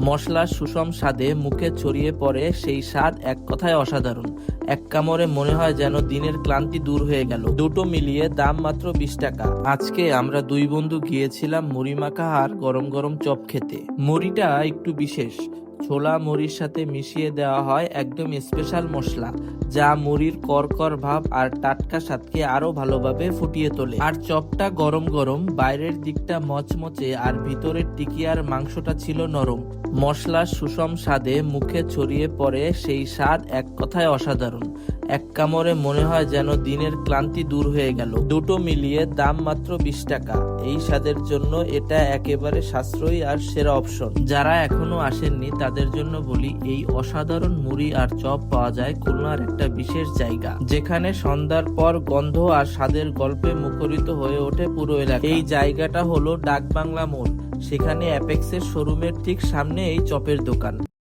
মশলার সুষম স্বাদে মুখে ছড়িয়ে পড়ে সেই স্বাদ এক কথায় অসাধারণ। এক কামড়ে মনে হয় যেন দিনের ক্লান্তি দূর হয়ে গেল। দুটো মিলিয়ে দাম মাত্র 20 টাকা। আজকে আমরা দুই বন্ধু গিয়েছিলাম মুড়ি মাখা আর গরম গরম চপ খেতে। মুড়িটা একটু বিশেষ, ছোলা মুড়ির সাথে মিশিয়ে দেওয়া হয় একদম স্পেশাল মশলা, যা মুড়ির করকর ভাব আর টাটকা স্বাদকে আরো ভালোভাবে ফুটিয়ে তোলে। আর চপটা গরম গরম, বাইরের দিকটা মচমচে আর ভিতরের টিকিয়ার মাংসটা ছিল নরম। মশলার সুষম স্বাদে মুখে ছড়িয়ে পড়ে সেই স্বাদ এক কথায় অসাধারণ। এক কামড়ে মনে হয় যেন দিনের ক্লান্তি দূর হয়ে গেল। দুটো মিলিয়ে দাম মাত্র 20 টাকা। এই স্বাদের জন্য এটা একেবারে সাশ্রয়ী আর সেরা অপশন। যারা এখনো আসেননি তাদের জন্য বলি, এই অসাধারণ মুড়ি আর চপ পাওয়া যায় খুলনার একটা বিশেষ জায়গা, যেখানে সন্ধ্যার পর গন্ধ আর স্বাদের গল্পে মুখরিত হয়ে ওঠে পুরো এলাকা। এই জায়গাটা হলো ডাকবাংলা মোড়। সেখানে অ্যাপেক্সের শোরুমের ঠিক সামনে এই চপের দোকান।